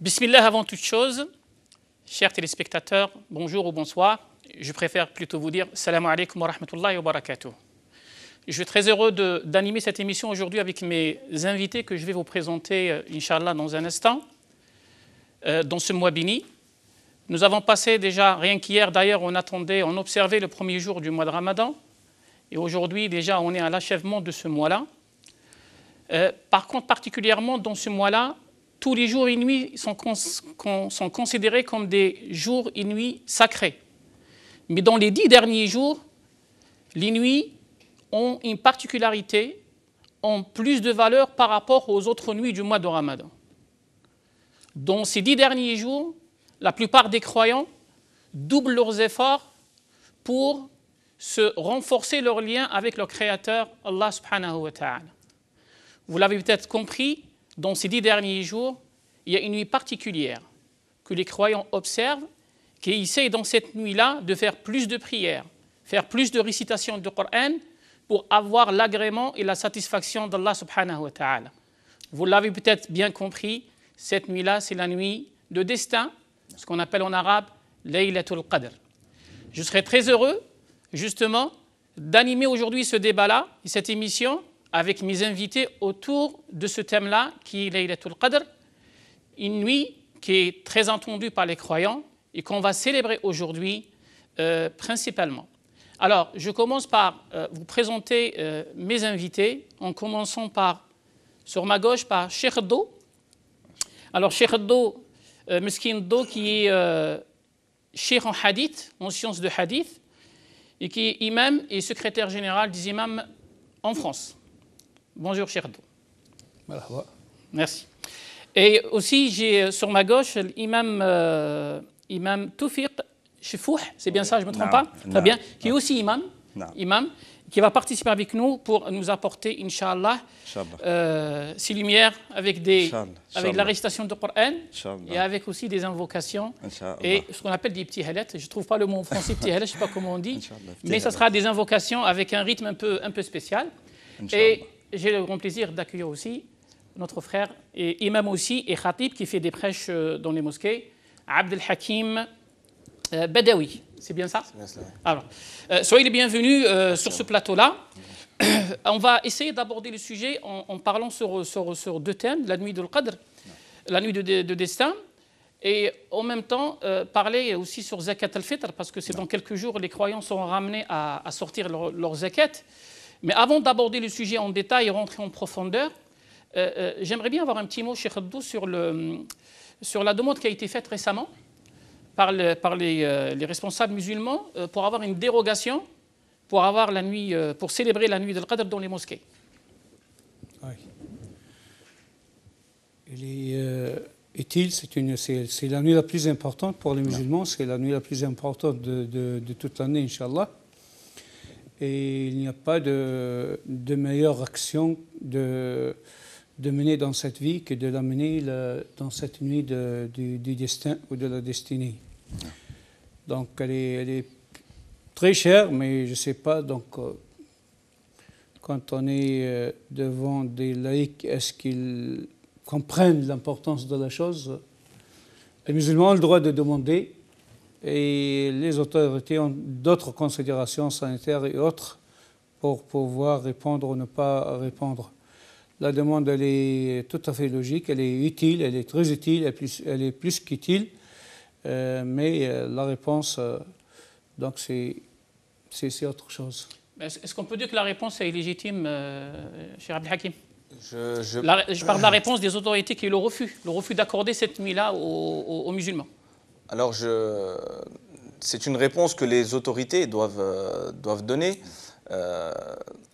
Bismillah avant toute chose, chers téléspectateurs, bonjour ou bonsoir. Je préfère plutôt vous dire salam alaikum wa rahmatullahi wa barakatuh. Je suis très heureux d'animer cette émission aujourd'hui avec mes invités que je vais vous présenter, Inch'Allah, dans un instant, dans ce mois béni. Nous avons passé déjà, rien qu'hier d'ailleurs, on observait le premier jour du mois de Ramadan. Et aujourd'hui, déjà, on est à l'achèvement de ce mois-là. Par contre, particulièrement dans ce mois-là, tous les jours et nuits sont considérés comme des jours et nuits sacrés. Mais dans les 10 derniers jours, les nuits ont une particularité, ont plus de valeur par rapport aux autres nuits du mois de Ramadan. Dans ces 10 derniers jours, la plupart des croyants doublent leurs efforts pour se renforcer leur lien avec leur Créateur, Allah subhanahu wa ta'ala. Vous l'avez peut-être compris, dans ces 10 derniers jours, il y a une nuit particulière que les croyants observent, qui essayent dans cette nuit-là de faire plus de prières, faire plus de récitation du Coran pour avoir l'agrément et la satisfaction d'Allah subhanahu wa ta'ala. Vous l'avez peut-être bien compris, cette nuit-là, c'est la nuit de destin, ce qu'on appelle en arabe Laylatul Qadr. Je serai très heureux, justement, d'animer aujourd'hui ce débat-là et cette émission avec mes invités autour de ce thème-là, qui est Laylatul Qadr, une nuit qui est très entendue par les croyants et qu'on va célébrer aujourd'hui principalement. Alors, je commence par vous présenter mes invités, en commençant par, sur ma gauche, par Cheikh Do. Alors, Cheikh Do, Meskin Do, qui est Cheikh en hadith, en sciences de hadith, et qui est imam et secrétaire général des imams en France. Bonjour, Cheikh Do. Marhaba. Merci. Et aussi, j'ai sur ma gauche l'imam imam Toufiq Chefouh, c'est bien ça, je ne me trompe pas? Très bien, qui est aussi imam, qui va participer avec nous pour nous apporter, Inch'Allah, ces lumières avec la récitation du Coran et avec aussi des invocations et ce qu'on appelle des petits halettes. Je ne trouve pas le mot en français, petit halettes, je ne sais pas comment on dit, mais ça sera des invocations avec un rythme un peu spécial. Et j'ai le grand plaisir d'accueillir aussi notre frère et imam aussi et khatib qui fait des prêches dans les mosquées, Abdel Hakim Badawi. C'est bien ça? Alors, soyez les bienvenus sur ce plateau-là. On va essayer d'aborder le sujet en parlant sur deux thèmes, la nuit de Qadr, la nuit de destin, et en même temps parler aussi sur Zakat al-Fitr, parce que c'est dans quelques jours les croyants seront ramenés à sortir leur zakat. Mais avant d'aborder le sujet en détail et rentrer en profondeur, j'aimerais bien avoir un petit mot, Cheikh Abdou, sur la demande qui a été faite récemment par les responsables musulmans pour avoir une dérogation pour avoir la nuit, pour célébrer la nuit de Qadr dans les mosquées. Oui. Il est utile, c'est la nuit la plus importante pour les musulmans, c'est la nuit la plus importante de toute l'année, Inch'Allah. Et il n'y a pas de meilleure action de mener dans cette vie que de la mener dans cette nuit du destin ou de la destinée. Donc elle est très chère, mais je ne sais pas, donc quand on est devant des laïcs, est-ce qu'ils comprennent l'importance de la chose? Les musulmans ont le droit de demander et les autorités ont d'autres considérations sanitaires et autres pour pouvoir répondre ou ne pas répondre. La demande, elle est tout à fait logique, elle est utile, elle est très utile, elle est plus qu'utile, mais la réponse, donc c'est autre chose. Est-ce qu'on peut dire que la réponse est légitime, cher Abdel Hakim? Je parle de la réponse des autorités qui est le refus d'accorder cette nuit-là aux musulmans. Alors, c'est une réponse que les autorités doivent donner.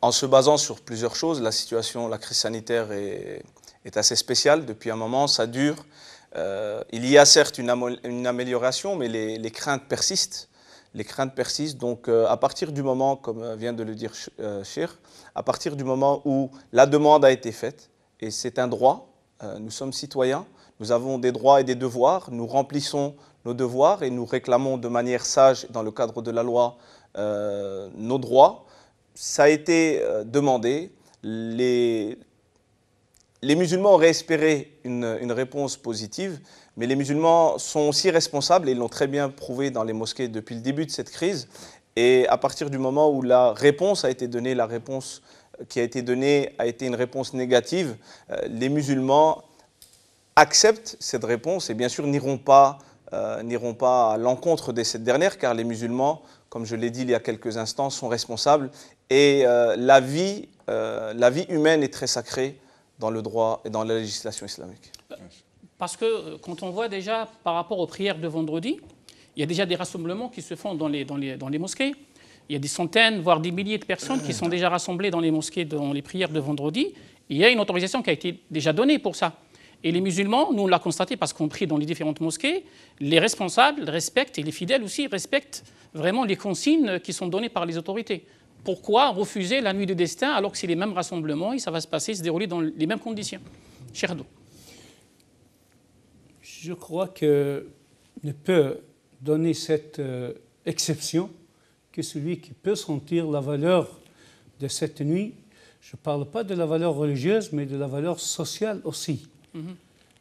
En se basant sur plusieurs choses, la crise sanitaire est assez spéciale depuis un moment, ça dure. Il y a certes une amélioration, mais les craintes persistent. Donc à partir du moment, comme vient de le dire Cheikh, à partir du moment où la demande a été faite, et c'est un droit, nous sommes citoyens, nous avons des droits et des devoirs, nous remplissons nos devoirs et nous réclamons de manière sage, dans le cadre de la loi, nos droits. Ça a été demandé. Les musulmans auraient espéré une réponse positive, Mais les musulmans sont aussi responsables, et ils l'ont très bien prouvé dans les mosquées depuis le début de cette crise. Et à partir du moment où la réponse a été donnée, la réponse qui a été donnée a été une réponse négative, les musulmans acceptent cette réponse et bien sûr n'iront pas à l'encontre de cette dernière, car les musulmans, comme je l'ai dit il y a quelques instants, sont responsables. Et la vie humaine est très sacrée dans le droit et dans la législation islamique. Parce que quand on voit déjà par rapport aux prières de vendredi, il y a déjà des rassemblements qui se font dans les mosquées. Il y a des centaines, voire des milliers de personnes qui sont déjà rassemblées dans les mosquées, dans les prières de vendredi. Il y a une autorisation qui a été déjà donnée pour ça. Et les musulmans, nous on l'a constaté parce qu'on prie dans les différentes mosquées, les responsables respectent, et les fidèles aussi respectent vraiment les consignes qui sont données par les autorités. Pourquoi refuser la nuit de destin alors que c'est les mêmes rassemblements et ça va se dérouler dans les mêmes conditions? Cheikh Abdou. Je crois que ne peut donner cette exception que celui qui peut sentir la valeur de cette nuit. Je ne parle pas de la valeur religieuse, mais de la valeur sociale aussi.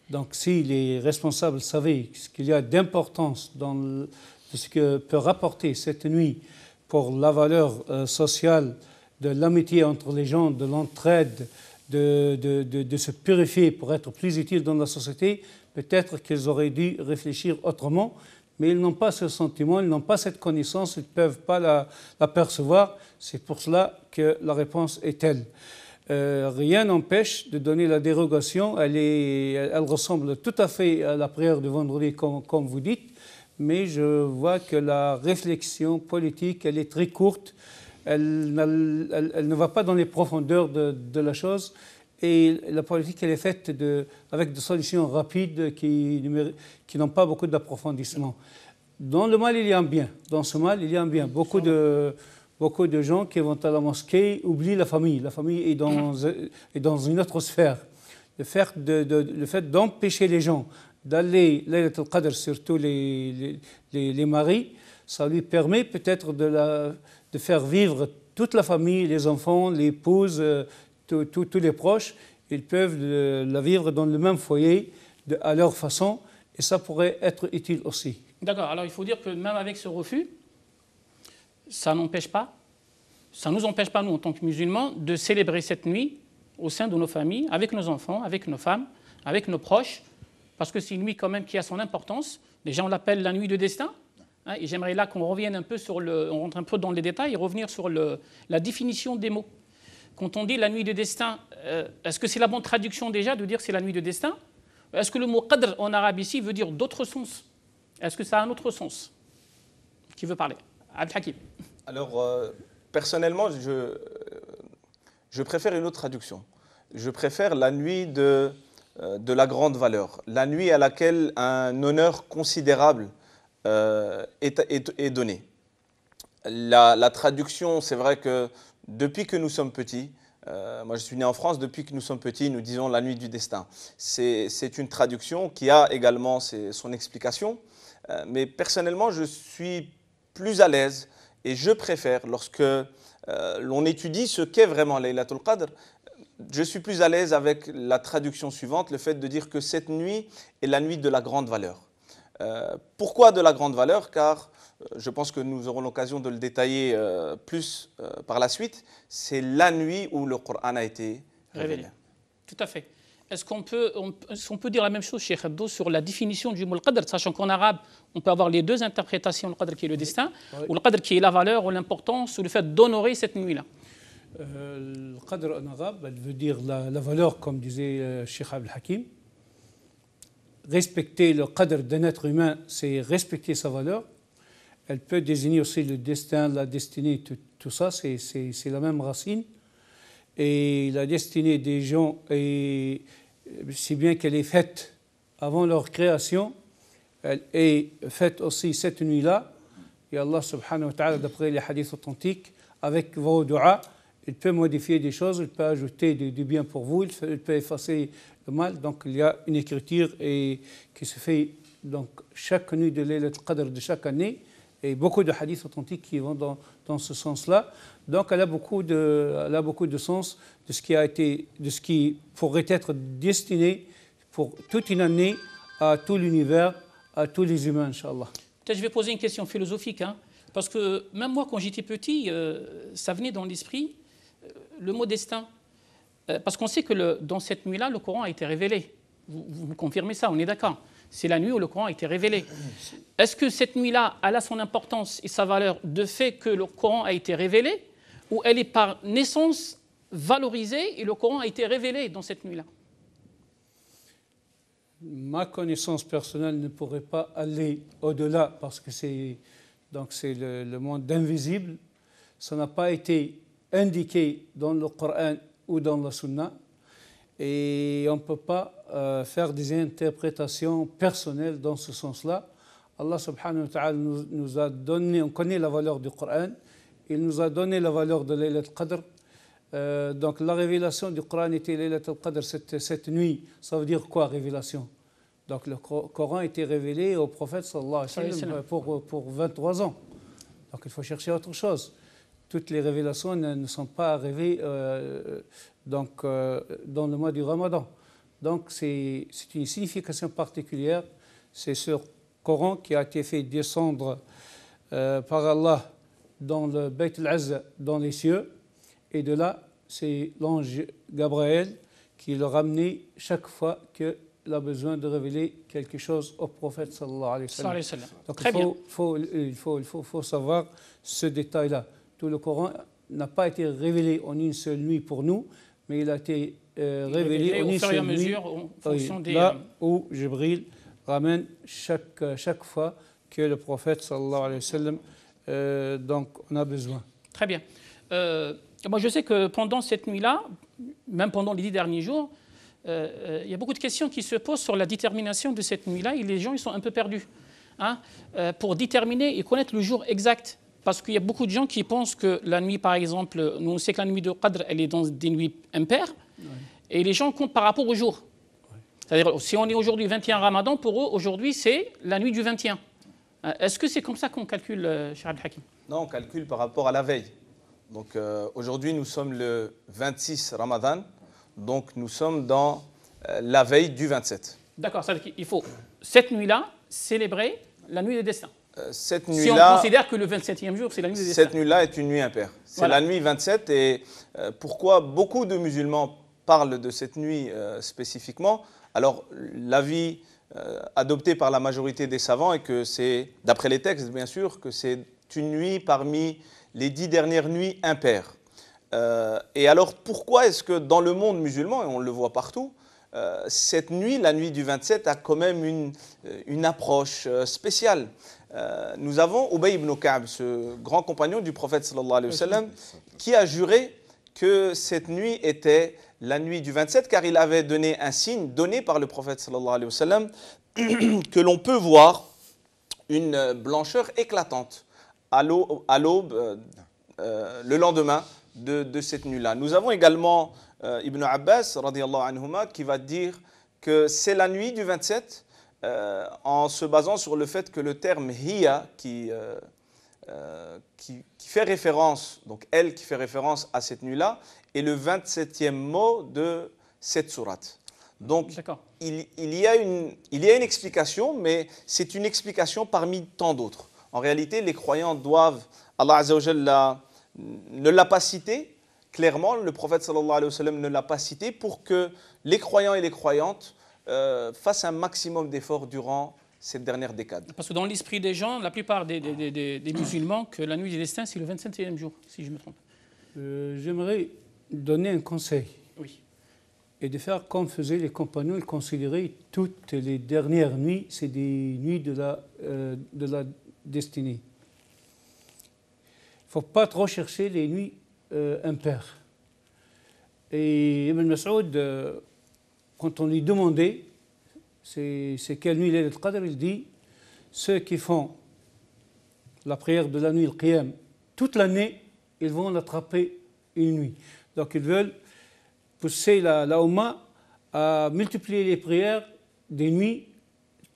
Donc si les responsables savaient ce qu'il y a d'importance dans ce que peut rapporter cette nuit pour la valeur sociale, de l'amitié entre les gens, de l'entraide, de se purifier pour être plus utile dans la société, peut-être qu'ils auraient dû réfléchir autrement, mais ils n'ont pas ce sentiment, ils n'ont pas cette connaissance, ils ne peuvent pas la percevoir. C'est pour cela que la réponse est telle. Rien n'empêche de donner la dérogation, elle ressemble tout à fait à la prière de vendredi comme vous dites, mais je vois que la réflexion politique, elle est très courte, elle ne va pas dans les profondeurs de la chose, et la politique, elle est faite avec des solutions rapides qui n'ont pas beaucoup d'approfondissement. Dans le mal, il y a un bien. Dans ce mal, il y a un bien. Beaucoup de gens qui vont à la mosquée oublient la famille. La famille est dans une autre sphère. Le fait d'empêcher les gens d'aller Laylat al-Qadr, surtout les maris, ça lui permet peut-être de faire vivre toute la famille, les enfants, l'épouse, tous les proches. Ils peuvent la vivre dans le même foyer, à leur façon, et ça pourrait être utile aussi. D'accord, alors il faut dire que même avec ce refus, ça ne nous empêche pas, nous en tant que musulmans, de célébrer cette nuit au sein de nos familles, avec nos enfants, avec nos femmes, avec nos proches, parce que c'est une nuit quand même qui a son importance. Déjà on l'appelle la nuit de destin, hein, et j'aimerais là qu'on revienne un peu on rentre un peu dans les détails et revenir sur la définition des mots. Quand on dit la nuit de destin, est-ce que c'est la bonne traduction déjà de dire c'est la nuit de destin? Est-ce que le mot qadr en arabe ici veut dire d'autres sens? Est-ce que ça a un autre sens? Qui veut parler? Abd Hakim. Alors, personnellement, je préfère une autre traduction. Je préfère la nuit de la grande valeur, la nuit à laquelle un honneur considérable est donné. La traduction, c'est vrai que depuis que nous sommes petits, moi je suis né en France, depuis que nous sommes petits, nous disons la nuit du destin. C'est une traduction qui a également son explication, mais personnellement je suis plus à l'aise et je préfère, lorsque l'on étudie ce qu'est vraiment Laylatul Qadr, je suis plus à l'aise avec la traduction suivante, le fait de dire que cette nuit est la nuit de la grande valeur. Pourquoi de la grande valeur? Car je pense que nous aurons l'occasion de le détailler plus par la suite. C'est la nuit où le Coran a été révélé. Tout à fait. Est-ce qu'on peut dire la même chose, Cheikh Abdou, sur la définition du mot Qadr, sachant qu'en arabe, on peut avoir les deux interprétations, le Qadr qui est le destin, ou le Qadr qui est la valeur ou l'importance ou le fait d'honorer cette nuit-là? Le Qadr en arabe, elle veut dire la valeur, comme disait Cheikh Abd al-Hakim. Respecter le Qadr d'un être humain, c'est respecter sa valeur. Elle peut désigner aussi le destin, la destinée, tout ça, c'est la même racine. Et la destinée des gens, si bien qu'elle est faite avant leur création, elle est faite aussi cette nuit-là. Et Allah subhanahu wa ta'ala, d'après les hadiths authentiques, avec vos du'as, il peut modifier des choses, il peut ajouter du bien pour vous, il peut effacer le mal. Donc il y a une écriture qui se fait donc, chaque nuit de Laylat al-Qadr de chaque année, et beaucoup de hadiths authentiques qui vont dans ce sens-là. Donc elle a beaucoup de sens de ce qui pourrait être destiné pour toute une année à tout l'univers, à tous les humains, Inch'Allah. Peut-être je vais poser une question philosophique, hein, parce que même moi, quand j'étais petit, ça venait dans l'esprit, le mot destin. Parce qu'on sait que dans cette nuit-là, le Coran a été révélé. Vous confirmez ça, on est d'accord. C'est la nuit où le Coran a été révélé. Est-ce que cette nuit-là, elle a son importance et sa valeur de fait que le Coran a été révélé, ou elle est par naissance valorisée et le Coran a été révélé dans cette nuit-là? Ma connaissance personnelle ne pourrait pas aller au-delà parce que c'est le monde invisible. Ça n'a pas été indiqué dans le Coran ou dans la Sunna et on ne peut pas faire des interprétations personnelles dans ce sens-là. Allah subhanahu wa ta'ala nous a donné, on connaît la valeur du Coran, il nous a donné la valeur de Laylat al-Qadr. Donc la révélation du Coran était Laylat al-Qadr cette nuit. Ça veut dire quoi, révélation? Donc le Coran a été révélé au prophète sallallahu alayhi wa sallam pour 23 ans. Donc il faut chercher autre chose. Toutes les révélations ne sont pas arrivées dans le mois du Ramadan. Donc c'est une signification particulière. C'est ce Coran qui a été fait descendre par Allah dans le Bayt al-Azza, dans les cieux. Et de là, c'est l'ange Gabriel qui le ramenait chaque fois qu'il a besoin de révéler quelque chose au prophète sallallahu alayhi wa sallam. Donc il faut savoir ce détail-là. Tout le Coran n'a pas été révélé en une seule nuit pour nous, mais il a été révélé en une seule nuit en fonction là où Jibril ramène chaque fois que le prophète sallallahu alayhi wa sallam donc on a besoin. Très bien. Moi, je sais que pendant cette nuit-là, même pendant les 10 derniers jours, il y a beaucoup de questions qui se posent sur la détermination de cette nuit-là et les gens ils sont un peu perdus hein, pour déterminer et connaître le jour exact. Parce qu'il y a beaucoup de gens qui pensent que la nuit, par exemple, nous on sait que la nuit de Qadr, elle est dans des nuits impaires, et les gens comptent par rapport au jour. C'est-à-dire, si on est aujourd'hui 21 Ramadan, pour eux, aujourd'hui, c'est la nuit du 21. Est-ce que c'est comme ça qu'on calcule, Cheikh Abdel Hakim? Non, on calcule par rapport à la veille. Donc aujourd'hui, nous sommes le 26 Ramadan, donc nous sommes dans la veille du 27. D'accord, c'est-à-dire qu'il faut, cette nuit-là, célébrer la nuit des destins. Cette si on considère que le 27e jour, c'est la nuit des destins. Cette nuit-là est une nuit impaire. C'est voilà. La nuit 27 et pourquoi beaucoup de musulmans parlent de cette nuit spécifiquement. Alors l'avis adopté par la majorité des savants est que c'est, d'après les textes bien sûr, que c'est une nuit parmi les 10 dernières nuits impaires. Et alors pourquoi est-ce que dans le monde musulman, et on le voit partout, cette nuit, la nuit du 27, a quand même une approche spéciale. Nous avons Ubay ibn Ka'b, ce grand compagnon du prophète sallallahu alayhi wa sallam, qui a juré que cette nuit était la nuit du 27, car il avait donné un signe donné par le prophète sallallahu alayhi wa sallam, que l'on peut voir une blancheur éclatante à l'aube, le lendemain de cette nuit-là. Nous avons également Ibn Abbas radiyallahu anhuma qui va dire que c'est la nuit du 27 en se basant sur le fait que le terme hiya qui fait référence, donc elle qui fait référence à cette nuit-là, est le 27e mot de cette sourate. Donc il y a une explication, mais c'est une explication parmi tant d'autres. En réalité, les croyants doivent, Allah Azza wa Jalla ne l'a pas cité, clairement, le prophète sallallahu alayhi wa sallam ne l'a pas cité pour que les croyants et les croyantes fassent un maximum d'efforts durant cette dernière décade. Parce que dans l'esprit des gens, la plupart des musulmans, que la nuit des destins, c'est le 27e jour, si je me trompe. J'aimerais donner un conseil. Oui. Et de faire comme faisaient les compagnons, ils considéraient toutes les dernières nuits, c'est des nuits de la destinée. Il ne faut pas trop chercher les nuits impaires. Et Ibn Mas'ud, quand on lui demandait c'est quelle nuit Laylat al-Qadr, il dit ceux qui font la prière de la nuit, le qiyam, toute l'année, ils vont l'attraper une nuit. Donc ils veulent pousser la Ummah à multiplier les prières des nuits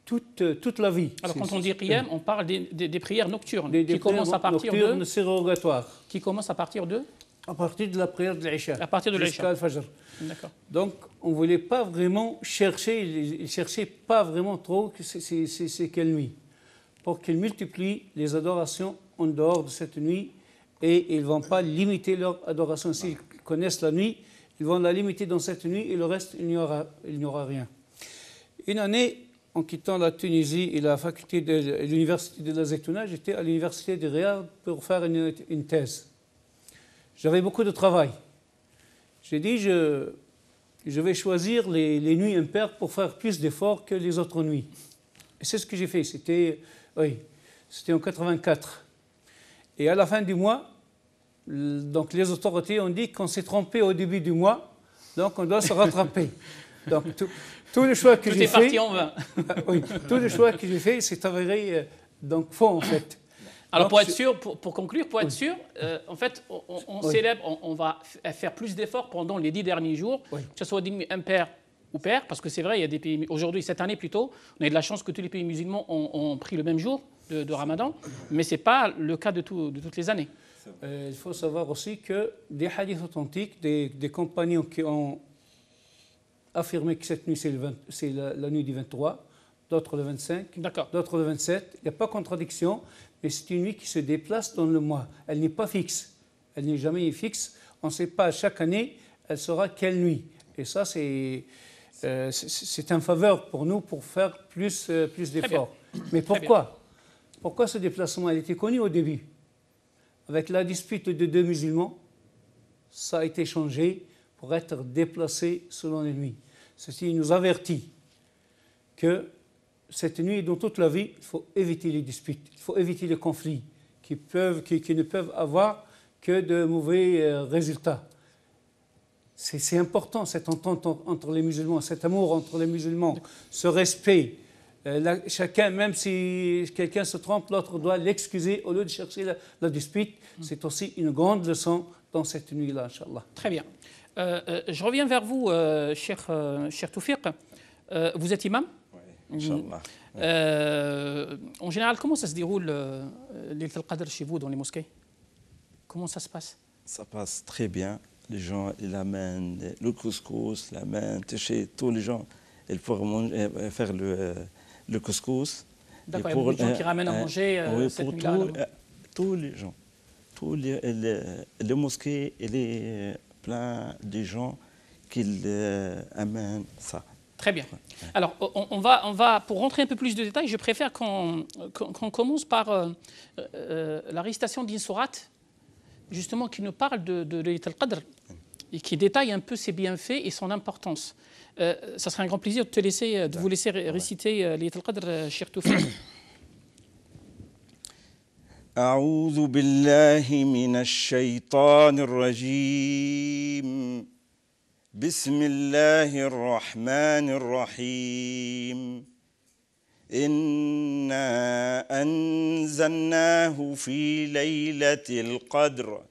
toute la vie. Alors quand on dit qiyam, on parle des prières nocturnes qui commencent à partir de surrogatoires. Qui commencent à partir de À partir de la prière de l'Isha. À partir de l'Isha. Jusqu'à Al-Fajr. D'accord. Donc, on ne voulait pas vraiment chercher, il ne cherchait pas vraiment trop que c'est quelle nuit. Pour qu'ils multiplient les adorations en dehors de cette nuit et ils ne vont pas limiter leur adoration. S'ils connaissent la nuit, ils vont la limiter dans cette nuit et le reste, il n'y aura rien. Une année, en quittant la Tunisie et la faculté de l'université de la Zaytouna, j'étais à l'université de Riyad pour faire une thèse. J'avais beaucoup de travail. J'ai dit, je vais choisir les nuits impaires pour faire plus d'efforts que les autres nuits. Et c'est ce que j'ai fait. C'était en 84. Et à la fin du mois, donc les autorités ont dit qu'on s'est trompé au début du mois, donc on doit se rattraper. Donc tout le choix que j'ai fait... Tout est parti en vain. Oui, tout le choix que j'ai fait s'est avéré donc faux en fait. Alors donc, pour être sûr, pour conclure, pour être sûr, en fait, on célèbre, on va faire plus d'efforts pendant les 10 derniers jours, que ce soit des nuits impaires ou paires, parce que c'est vrai, il y a des pays, aujourd'hui, cette année plutôt, on a eu de la chance que tous les pays musulmans ont pris le même jour de Ramadan, mais ce n'est pas le cas de toutes les années. Il faut savoir aussi que des hadiths authentiques, des compagnons qui ont affirmé que cette nuit c'est la nuit du 23, d'autres le 25, d'autres le 27, il n'y a pas de contradiction, mais c'est une nuit qui se déplace dans le mois. Elle n'est pas fixe, elle n'est jamais fixe, on ne sait pas chaque année elle sera quelle nuit. Et ça c'est un faveur pour nous pour faire plus d'efforts. Mais pourquoi ce déplacement? Elle était connue au début. Avec la dispute de deux musulmans, ça a été changé pour être déplacé selon les nuits. Ceci nous avertit que cette nuit, dans toute la vie, il faut éviter les disputes, il faut éviter les conflits qui ne peuvent avoir que de mauvais résultats. C'est important, cette entente entre les musulmans, cet amour entre les musulmans, ce respect. Chacun, même si quelqu'un se trompe, l'autre doit l'excuser au lieu de chercher la dispute. C'est aussi une grande leçon dans cette nuit-là, Inch'Allah. Très bien. Je reviens vers vous, cher Toufiq. Vous êtes imam? Oui, Inch'Allah. En général, comment ça se déroule l'Laylat al-Qadr chez vous dans les mosquées? Comment ça se passe? Ça passe très bien. Les gens, ils amènent le couscous, l'amènent chez tous les gens. Ils pourront faire le couscous. D'accord, il y a beaucoup de gens qui ramènent à manger cette nuit-là. Tous les gens. Tous les mosquées, il est plein de gens qui amènent ça. Très bien. Alors, on va, pour rentrer un peu plus de détails, je préfère qu'on commence par la récitation d'une sourate, justement, qui nous parle de Laylat al-Qadr et qui détaille un peu ses bienfaits et son importance. Ça serait un grand plaisir de vous laisser réciter Laylat al-Qadr, cher Toufiq. أعوذ بالله من الشيطان الرجيم بسم الله الرحمن الرحيم إنا أنزلناه في ليلة القدر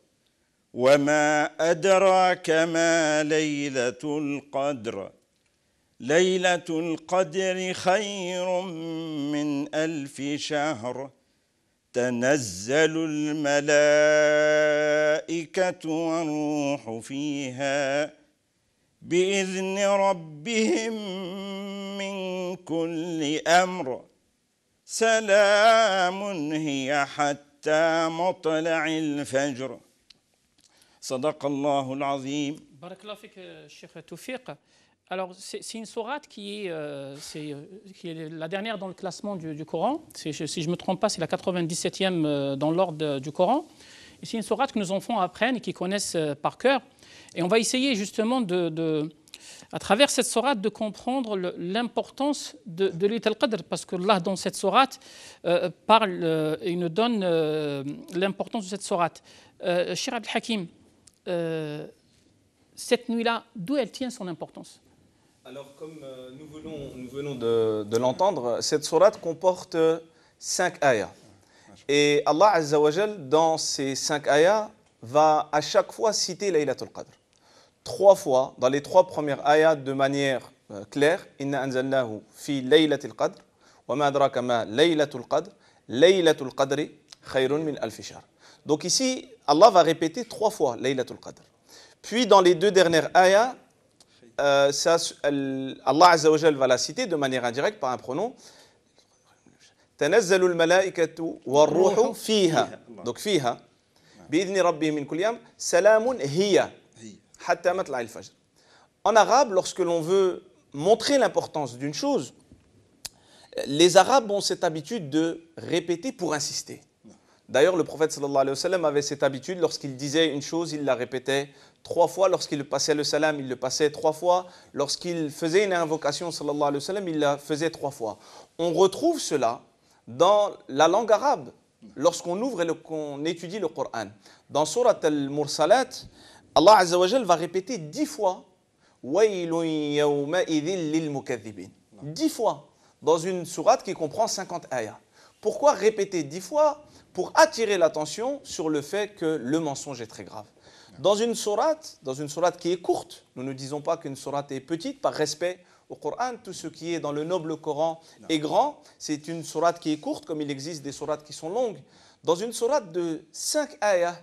وما أدراك ما ليلة القدر ليلة القدر خير من 1000 شهر تنزل الملائكة والروح فيها بإذن ربهم من كل أمر سلام هي حتى مطلع الفجر صدق الله العظيم. بارك الله فيك Cheikh Toufiq. Alors, c'est une sourate qui est la dernière dans le classement du Coran. Si je ne me trompe pas, c'est la 97e dans l'ordre du Coran. Et c'est une sourate que nos enfants apprennent et qui connaissent par cœur. Et on va essayer justement, à travers cette sourate, de comprendre l'importance de Laylat al-Qadr. Parce que là, dans cette sourate, parle et nous donne l'importance de cette sourate. Cheikh Abdel Hakim, cette nuit-là, d'où elle tient son importance? Alors, comme nous venons de l'entendre, cette sourate comporte 5 ayats. Et Allah Azza wa Jal, dans ces 5 ayats, va à chaque fois citer Laylat al-Qadr. 3 fois, dans les 3 premières ayats, de manière claire, Inna anzalnahu fi Laylat al-Qadr, wa ma adraka ma Laylat al-Qadr, Laylat al-Qadri khayrun min 1000 shahr. Donc ici, Allah va répéter 3 fois Laylatul Qadr. Puis dans les 2 dernières ayahs, Allah Azza wa Jal va la citer de manière indirecte par un pronom. تنزل الملائكة والروح فيها. Donc فيها. بإذن ربهم من كل يوم. سلام هي. حتى مطلع الفجر. En arabe, lorsque l'on veut montrer l'importance d'une chose, les Arabes ont cette habitude de répéter pour insister. D'ailleurs, le prophète sallallahu alayhi wa sallam avait cette habitude, lorsqu'il disait une chose, il la répétait 3 fois. Lorsqu'il passait le salam, il le passait 3 fois. Lorsqu'il faisait une invocation, sallallahu alayhi wa sallam, il la faisait 3 fois. On retrouve cela dans la langue arabe, lorsqu'on ouvre et qu'on étudie le Coran. Dans Surat al-Mursalat, Allah Azza wa Jal va répéter 10 fois « Waylun yawma'idhin lil mukaththibin » 10 fois dans une sourate qui comprend 50 ayahs. Pourquoi répéter 10 fois? Pour attirer l'attention sur le fait que le mensonge est très grave. Dans une sourate qui est courte, nous ne disons pas qu'une sourate est petite par respect au Coran, tout ce qui est dans le noble Coran est grand, c'est une sourate qui est courte comme il existe des sourates qui sont longues. Dans une sourate de 5 ayahs,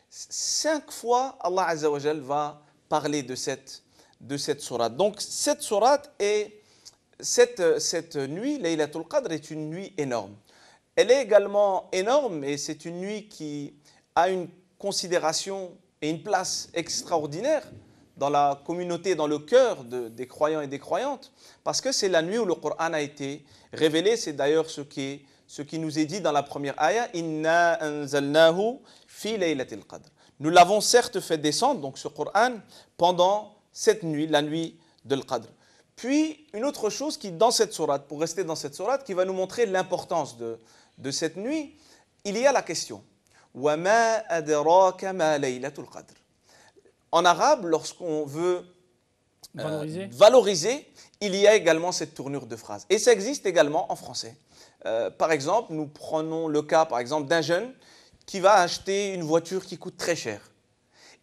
5 fois Allah Azza wa Jal va parler de cette sourate. Donc cette sourate est, cette nuit, Laylatul Qadr, est une nuit énorme. Elle est également énorme et c'est une nuit qui a une considération et une place extraordinaire dans la communauté, dans le cœur des croyants et des croyantes, parce que c'est la nuit où le Coran a été révélé. C'est d'ailleurs ce qui nous est dit dans la première ayah, « Inna anzalnahu fi laylatil qadr ». Nous l'avons certes fait descendre, donc ce Coran, pendant cette nuit, la nuit de l'Qadr. Puis, une autre chose qui, dans cette sourate, pour rester dans cette sourate, qui va nous montrer l'importance de cette nuit, il y a la question « Wa ma adraka ma laylatul qadr ». En arabe, lorsqu'on veut valoriser, il y a également cette tournure de phrase. Et ça existe également en français. Par exemple, nous prenons le cas par exemple d'un jeune qui va acheter une voiture qui coûte très cher.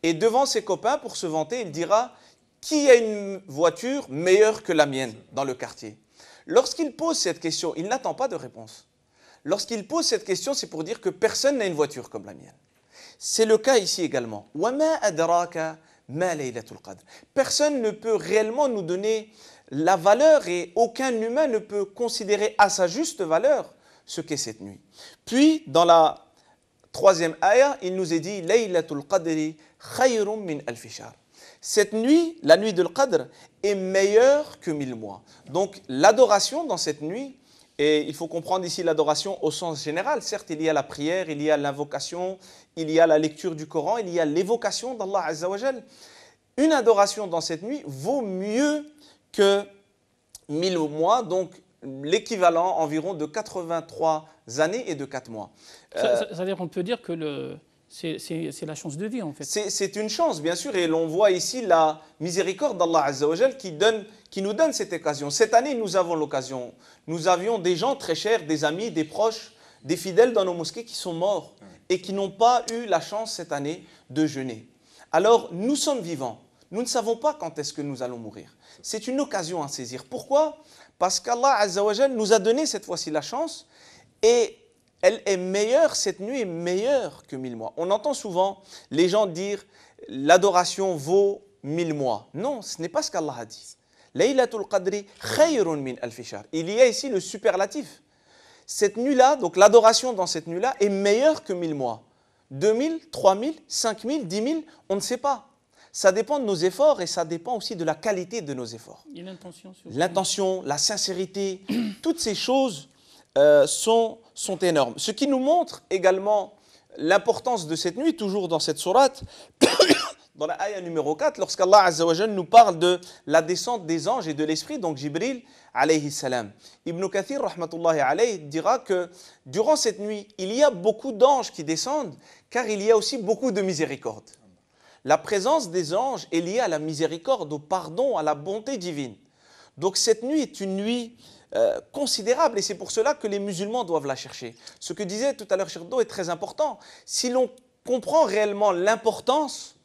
Et devant ses copains, pour se vanter, il dira « Qui a une voiture meilleure que la mienne dans le quartier ?» Lorsqu'il pose cette question, il n'attend pas de réponse. Lorsqu'il pose cette question, c'est pour dire que personne n'a une voiture comme la mienne. C'est le cas ici également. وَمَا أَدْرَاكَ مَا لَيْلَةُ الْقَدْرِ. Personne ne peut réellement nous donner la valeur et aucun humain ne peut considérer à sa juste valeur ce qu'est cette nuit. Puis, dans la 3e ayah, il nous est dit Laylatul Qadri khayrun min alfi shahr. Cette nuit, la nuit de l'Qadr, est meilleure que 1000 mois. Donc, l'adoration dans cette nuit, et il faut comprendre ici l'adoration au sens général. Certes, il y a la prière, il y a l'invocation, il y a la lecture du Coran, il y a l'évocation d'Allah Azza wa Jal. Une adoration dans cette nuit vaut mieux que 1000 mois, donc l'équivalent environ de 83 années et de 4 mois. C'est-à-dire qu'on peut dire que c'est la chance de vie en fait. C'est une chance bien sûr et l'on voit ici la miséricorde d'Allah Azza wa Jal qui nous donne cette occasion. Cette année nous avons l'occasion, nous avions des gens très chers, des amis, des proches, des fidèles dans nos mosquées qui sont morts et qui n'ont pas eu la chance cette année de jeûner. Alors nous sommes vivants, nous ne savons pas quand est-ce que nous allons mourir. C'est une occasion à saisir. Pourquoi? Parce qu'Allah Azza wa Jal nous a donné cette fois-ci la chance et elle est meilleure, cette nuit est meilleure que 1000 mois. On entend souvent les gens dire l'adoration vaut 1000 mois. Non, ce n'est pas ce qu'Allah a dit. Laylatul Qadri khayrun min alfi shahr. Il y a ici le superlatif. Cette nuit-là, donc l'adoration dans cette nuit-là est meilleure que 1000 mois. 2000, 3000, 5000, 10 000, on ne sait pas. Ça dépend de nos efforts et ça dépend aussi de la qualité de nos efforts. Il y a l'intention. L'intention, la sincérité, toutes ces choses sont énormes. Ce qui nous montre également l'importance de cette nuit, toujours dans cette sourate, dans la ayah numéro 4, lorsqu'Allah Azza wa Jal nous parle de la descente des anges et de l'esprit, donc Jibril alayhi salam. Ibn Kathir rahmatullahi alayhi dira que durant cette nuit, il y a beaucoup d'anges qui descendent, car il y a aussi beaucoup de miséricorde. La présence des anges est liée à la miséricorde, au pardon, à la bonté divine. Donc cette nuit est une nuit considérable et c'est pour cela que les musulmans doivent la chercher. Ce que disait tout à l'heure Chirdo est très important. Si l'on comprend réellement l'importance,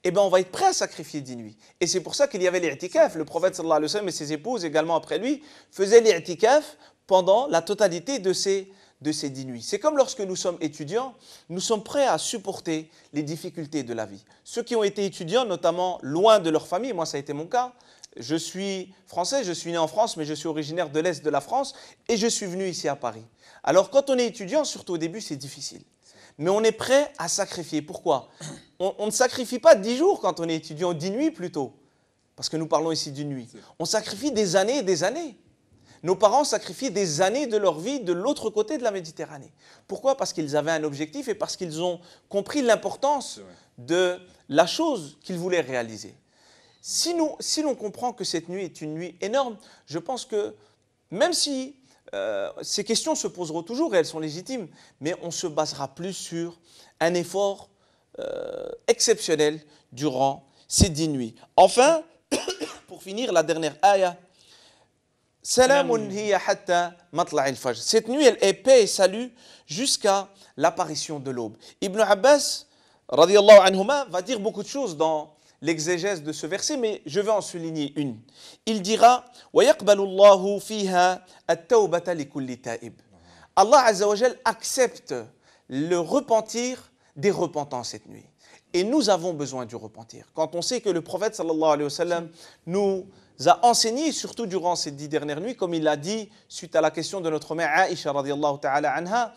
eh bien on va être prêt à sacrifier 10 nuits. Et c'est pour ça qu'il y avait l'i'tikaf. Le prophète sallallahu alayhi wa sallam et ses épouses également après lui faisaient l'i'tikaf pendant la totalité de ces de ces 10 nuits. C'est comme lorsque nous sommes étudiants, nous sommes prêts à supporter les difficultés de la vie. Ceux qui ont été étudiants, notamment loin de leur famille, moi ça a été mon cas, je suis français, je suis né en France, mais je suis originaire de l'Est de la France et je suis venu ici à Paris. Alors quand on est étudiant, surtout au début, c'est difficile. Mais on est prêt à sacrifier. Pourquoi ? On ne sacrifie pas 10 jours quand on est étudiant, 10 nuits plutôt. Parce que nous parlons ici d'une nuit. On sacrifie des années et des années. Nos parents sacrifiaient des années de leur vie de l'autre côté de la Méditerranée. Pourquoi ? Parce qu'ils avaient un objectif et parce qu'ils ont compris l'importance de la chose qu'ils voulaient réaliser. Si l'on comprend que cette nuit est une nuit énorme, je pense que même si ces questions se poseront toujours et elles sont légitimes, mais on se basera plus sur un effort exceptionnel durant ces 10 nuits. Enfin, pour finir, la dernière ayah. Salamun hiya hatta matla'il fajr. Cette nuit, elle est paix et salut jusqu'à l'apparition de l'aube. Ibn Abbas, radiyallahu anhuma, va dire beaucoup de choses dans l'exégèse de ce verset, mais je vais en souligner une. Il dira وَيَقْبَلُ اللَّهُ فِيهَا التَّوْبَةَ لِكُلِّ تَائِبٍ. Allah Azza wa Jal accepte le repentir des repentants cette nuit. Et nous avons besoin du repentir. Quand on sait que le prophète sallallahu alayhi wa sallam nous a enseigné, surtout durant ces 10 dernières nuits, comme il l'a dit suite à la question de notre mère Aïcha radiyallahu ta'ala anha,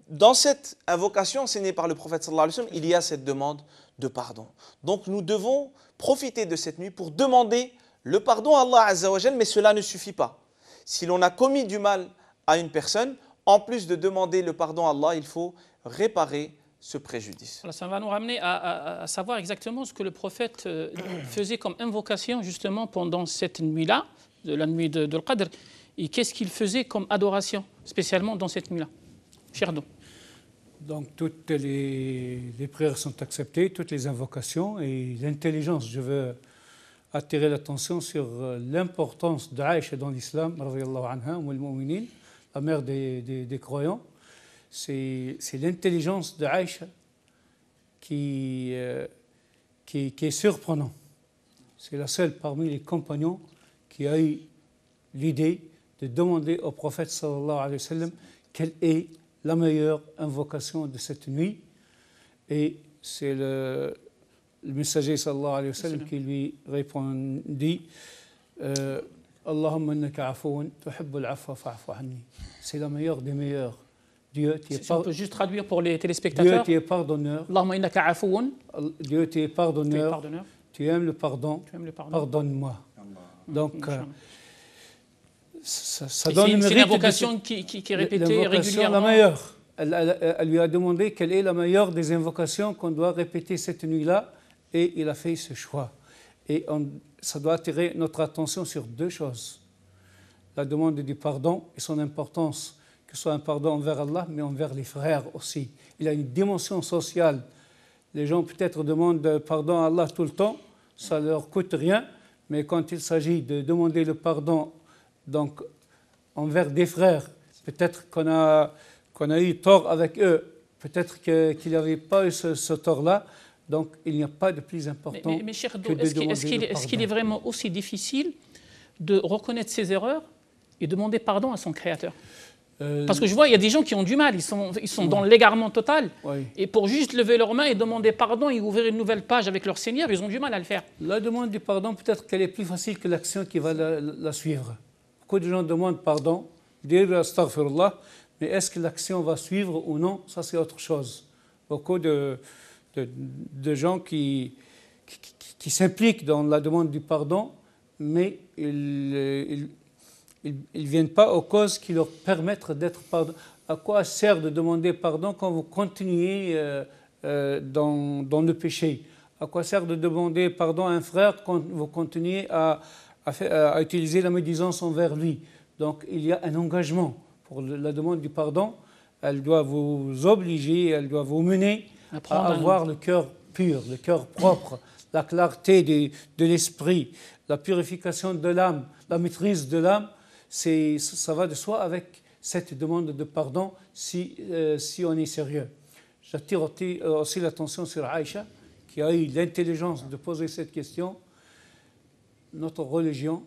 dans cette invocation enseignée par le prophète sallallahu alayhi wa sallam, il y a cette demande de pardon. Donc nous devons profiter de cette nuit pour demander le pardon à Allah Azza wa Jal, mais cela ne suffit pas. Si l'on a commis du mal à une personne, en plus de demander le pardon à Allah, il faut réparer ce préjudice. Alors, ça va nous ramener à savoir exactement ce que le prophète faisait comme invocation justement pendant cette nuit-là, la nuit de l'Qadr, et qu'est-ce qu'il faisait comme adoration, spécialement dans cette nuit-là. Cherdo. Donc toutes les prières sont acceptées, toutes les invocations et l'intelligence. Je veux attirer l'attention sur l'importance d'Aïcha dans l'islam, radiyallahu anha, la mère des croyants. C'est l'intelligence d'Aïcha qui est surprenante. C'est la seule parmi les compagnons qui a eu l'idée de demander au prophète sallallahu alayhi wa sallam quelle est la meilleure invocation de cette nuit. Et c'est le messager sallallahu alayhi wa sallam qui lui répondit Allahumma innaka afoun tuhibbul afwa fa'fu anni. C'est la meilleure des meilleures. Dieu, on peut juste traduire pour les téléspectateurs. Dieu, tu es pardonneur. Allahumma innaka afoun. Dieu, tu es pardonneur. Tu aimes le pardon. Pardonne-moi. Donc, ça donne le mérite. C'est une invocation qui est répétée régulièrement. La meilleure. Elle lui a demandé quelle est la meilleure des invocations qu'on doit répéter cette nuit-là, et il a fait ce choix. Et ça doit attirer notre attention sur deux choses. La demande du pardon et son importance, que ce soit un pardon envers Allah, mais envers les frères aussi. Il a une dimension sociale. Les gens peut-être demandent pardon à Allah tout le temps, ça ne leur coûte rien, mais quand il s'agit de demander le pardon donc, envers des frères, peut-être qu'on a eu tort avec eux, peut-être qu'il n'y avait pas eu ce tort-là, donc il n'y a pas de plus important mais cher que de demander le pardon. Est-ce qu'il est vraiment aussi difficile de reconnaître ses erreurs et demander pardon à son Créateur? Parce que je vois, il y a des gens qui ont du mal, ils sont dans l'égarement total, et pour juste lever leurs mains et demander pardon et ouvrir une nouvelle page avec leur Seigneur, ils ont du mal à le faire. La demande du pardon, peut-être qu'elle est plus facile que l'action qui va la suivre. Beaucoup de gens demandent pardon, disent astaghfirullah, mais est-ce que l'action va suivre ou non? Ça, c'est autre chose. Beaucoup de gens qui s'impliquent dans la demande du pardon, mais ils ne viennent pas aux causes qui leur permettent d'être pardonnés. À quoi sert de demander pardon quand vous continuez dans le péché? À quoi sert de demander pardon à un frère quand vous continuez à utiliser la médisance envers lui? Donc il y a un engagement pour la demande du pardon. Elle doit vous obliger, elle doit vous mener à avoir le cœur pur, le cœur propre, la clarté de l'esprit, la purification de l'âme, la maîtrise de l'âme. Ça va de soi avec cette demande de pardon si on est sérieux. J'attire aussi l'attention sur Aïcha, qui a eu l'intelligence de poser cette question. Notre religion,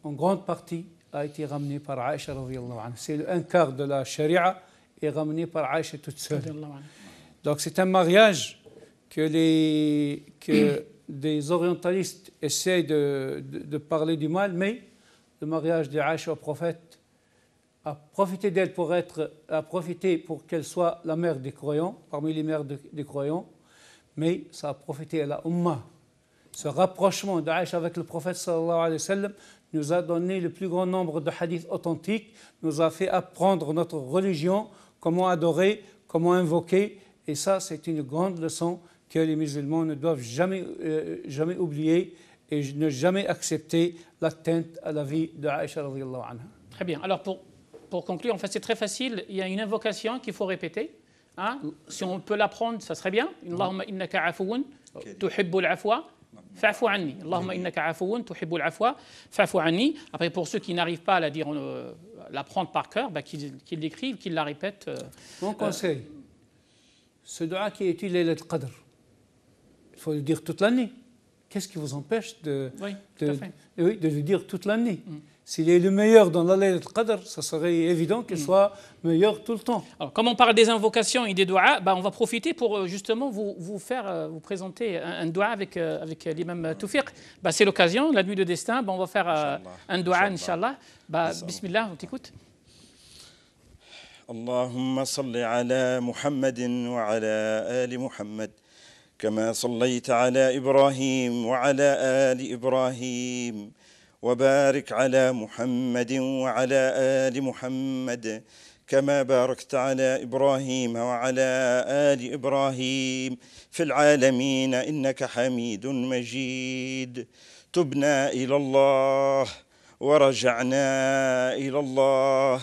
en grande partie, a été ramené par Aïcha radhiyallahu anha. C'est un quart de la charia est ramené par Aïcha toute seule. Donc c'est un mariage que des orientalistes essayent de parler du mal, mais le mariage d'Aïcha au prophète a profité d'elle pour qu'elle soit la mère des croyants, parmi les mères des croyants, mais ça a profité à la Ummah. Ce rapprochement d'Aïcha avec le prophète sallallahu alayhi wa sallam nous a donné le plus grand nombre de hadiths authentiques, nous a fait apprendre notre religion, comment adorer, comment invoquer, et ça c'est une grande leçon que les musulmans ne doivent jamais oublier et ne jamais accepter l'atteinte à la vie d'Aïcha radhiyallahu anha. Très bien. Alors pour conclure, en fait c'est très facile, il y a une invocation qu'il faut répéter. Hein? Si on peut l'apprendre, ça serait bien. Allahumma innaka afouun tuhibbul afwa fa'fu anni. Allahumma innaka afouun tuhibbul afwa fa'fu anni. Après, pour ceux qui n'arrivent pas à l'apprendre par cœur, qu'ils l'écrivent, qu'ils la répètent. Mon conseil, ce dua qui est utilisé Laylat al-Qadr, il faut le dire toute l'année. Qu'est-ce qui vous empêche de le dire toute l'année? S'il est le meilleur dans la Laylat al-Qadr, ça serait évident qu'il soit meilleur tout le temps. Alors, comme on parle des invocations et des doigts, on va profiter pour justement vous présenter un doigt avec l'imam Toufiq. C'est l'occasion, la nuit de destin, on va faire un doigt, Inch'Allah. Bismillah, on t'écoute. Allahumma salli ala Muhammadin wa ala ali Muhammad. كما صليت على إبراهيم وعلى آل إبراهيم وبارك على محمد وعلى آل محمد كما باركت على إبراهيم وعلى آل إبراهيم في العالمين إنك حميد مجيد. تبنا إلى الله ورجعنا إلى الله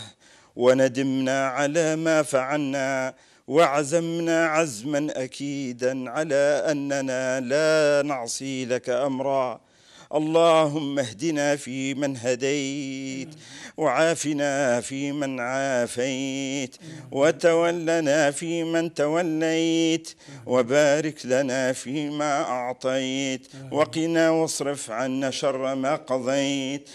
وندمنا على ما فعلنا وعزمنا عزما أكيدا على أننا لا نعصي لك أمرا. اللهم اهدنا فيمن هديت وعافنا فيمن عافيت وتولنا فيمن توليت وبارك لنا فيما أعطيت وقنا واصرف عنا شر ما قضيت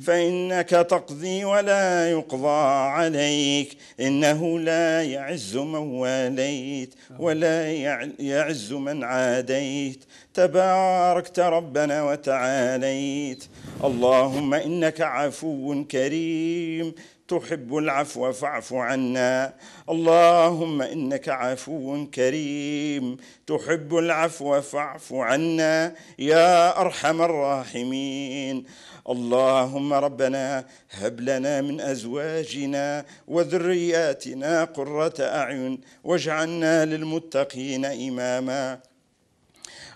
فإنك تقضي ولا يقضى عليك إنه لا يعز من واليت ولا يعز من عاديت تباركت ربنا وتعاليت. اللهم إنك عفو كريم تحب العفو فاعف عنا. اللهم إنك عفو كريم تحب العفو فاعف عنا يا أرحم الراحمين. اللهم ربنا هب لنا من أزواجنا وذرياتنا قرة أعين واجعلنا للمتقين إماما.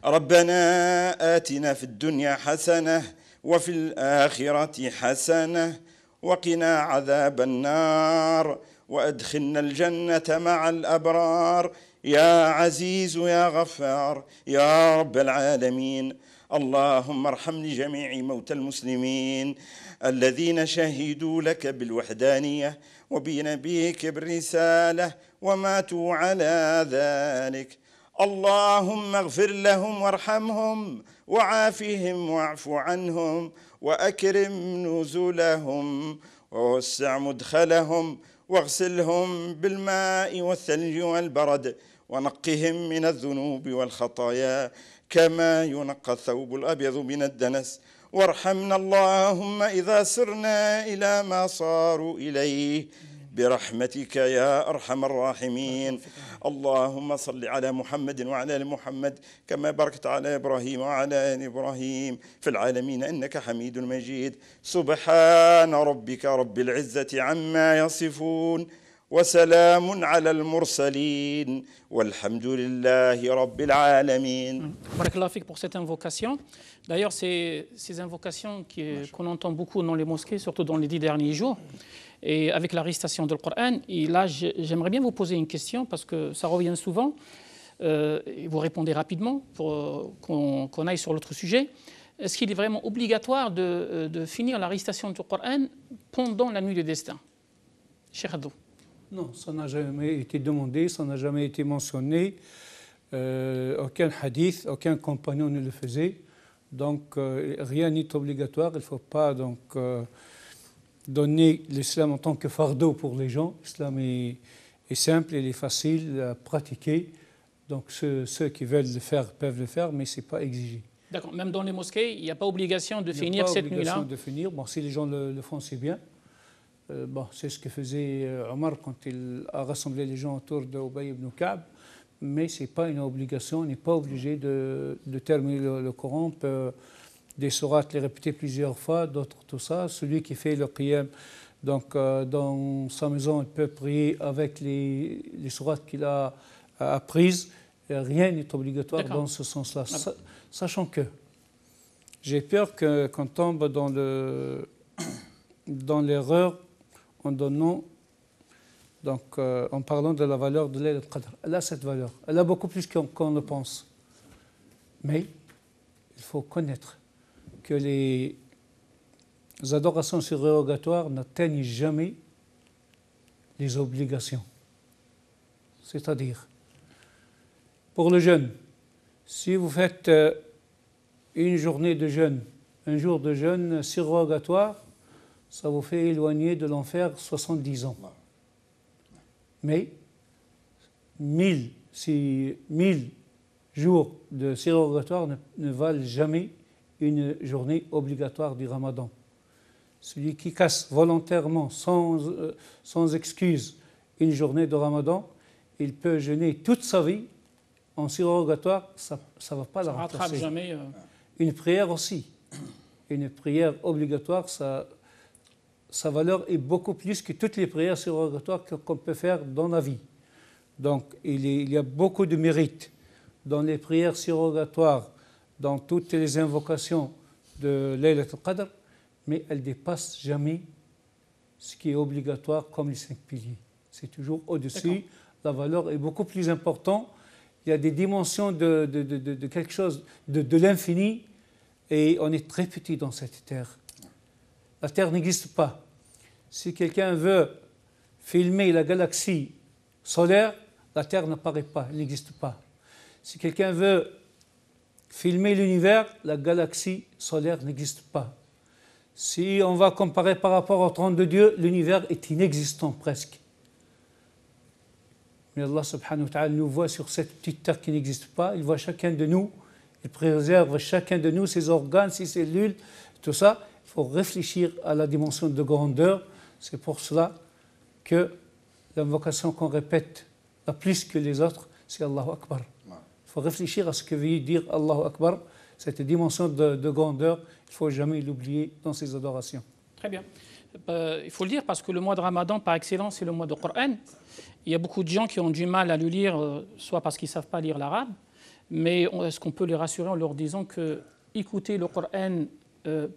ربنا آتنا في الدنيا حسنة وفي الآخرة حسنة وقنا عذاب النار وأدخلنا الجنة مع الأبرار يا عزيز يا غفار يا رب العالمين. اللهم ارحم لجميع موتى المسلمين الذين شهدوا لك بالوحدانية وبنبيك بالرسالة وماتوا على ذلك. اللهم اغفر لهم وارحمهم وعافهم واعف عنهم وأكرم نزلهم ووسع مدخلهم واغسلهم بالماء والثلج والبرد ونقهم من الذنوب والخطايا كما ينقى الثوب الأبيض من الدنس. وارحمنا اللهم إذا سرنا إلى ما صاروا إليه برحمتك يا أرحم الراحمين. اللهم صل على محمد وعلى آل محمد كما باركت على إبراهيم وعلى آل إبراهيم في العالمين إنك حميد مجيد. سبحان ربك رب العزة عما يصفون وسلام على المرسلين والحمد لله رب العالمين. Barakallahu fik pour cette invocation. D'ailleurs, ces invocations qu'on entend beaucoup dans les mosquées, surtout dans les 10 derniers jours, et avec la récitation du Coran. Et là, j'aimerais bien vous poser une question parce que ça revient souvent. Et vous répondez rapidement pour qu'on aille sur l'autre sujet. Est-ce qu'il est vraiment obligatoire de finir la récitation du Coran pendant la nuit de destin? Cheikh Abdou. Non, ça n'a jamais été demandé, ça n'a jamais été mentionné. Aucun hadith, aucun compagnon ne le faisait. Donc, rien n'est obligatoire. Il ne faut pas donc donner l'islam en tant que fardeau pour les gens. L'islam est simple, il est facile à pratiquer. Donc ceux qui veulent le faire peuvent le faire, mais ce n'est pas exigé. D'accord. Même dans les mosquées, il n'y a pas obligation de finir cette nuit-là. Il n'y a pas obligation de finir. Bon, si les gens le font, c'est bien. Bon, c'est ce que faisait Omar quand il a rassemblé les gens autour de Ubay ibn Ka'b. Mais ce n'est pas une obligation. On n'est pas obligé de terminer le Coran. On peut des sourates les répéter plusieurs fois, d'autres tout ça. Celui qui fait le qiyam, donc dans sa maison, il peut prier avec les sourates qu'il a apprises. Rien n'est obligatoire dans ce sens-là. Sachant que j'ai peur qu'on tombe dans l'erreur en donnant, donc en parlant de la valeur de Laylat al-Qadr. Elle a cette valeur. Elle a beaucoup plus qu'on le pense. Mais il faut connaître que les adorations surrogatoires n'atteignent jamais les obligations. C'est-à-dire, pour le jeûne, si vous faites une journée de jeûne, un jour de jeûne surrogatoire, ça vous fait éloigner de l'enfer 70 ans. Mais 1000 jours de surrogatoire ne valent jamais une journée obligatoire du Ramadan. Celui qui casse volontairement, sans excuse, une journée de Ramadan, il peut jeûner toute sa vie en surrogatoire, ça ne va pas la remplacer. Jamais, Une prière aussi. Une prière obligatoire, sa valeur est beaucoup plus que toutes les prières surrogatoires qu'on peut faire dans la vie. Donc, il y a beaucoup de mérite dans les prières surrogatoires, dans toutes les invocations de Laylat al-Qadr, mais elles ne dépassent jamais ce qui est obligatoire comme les 5 piliers. C'est toujours au-dessus. La valeur est beaucoup plus importante. Il y a des dimensions de quelque chose, de l'infini, et on est très petit dans cette terre. La Terre n'existe pas. Si quelqu'un veut filmer la galaxie solaire, la Terre n'apparaît pas, elle n'existe pas. Si quelqu'un veut filmer l'univers, la galaxie solaire n'existe pas. Si on va comparer par rapport au trône de Dieu, l'univers est inexistant presque. Mais Allah subhanahu wa ta'ala nous voit sur cette petite terre qui n'existe pas. Il voit chacun de nous, il préserve chacun de nous, ses organes, ses cellules, tout ça. Il faut réfléchir à la dimension de grandeur. C'est pour cela que l'invocation qu'on répète la plus que les autres, c'est Allahu Akbar. Il faut réfléchir à ce que veut dire Allahu Akbar, cette dimension de grandeur. Il ne faut jamais l'oublier dans ses adorations. Très bien. Il faut le dire parce que le mois de Ramadan, par excellence, c'est le mois du Coran. Il y a beaucoup de gens qui ont du mal à le lire, soit parce qu'ils ne savent pas lire l'arabe, mais est-ce qu'on peut les rassurer en leur disant que écouter le Coran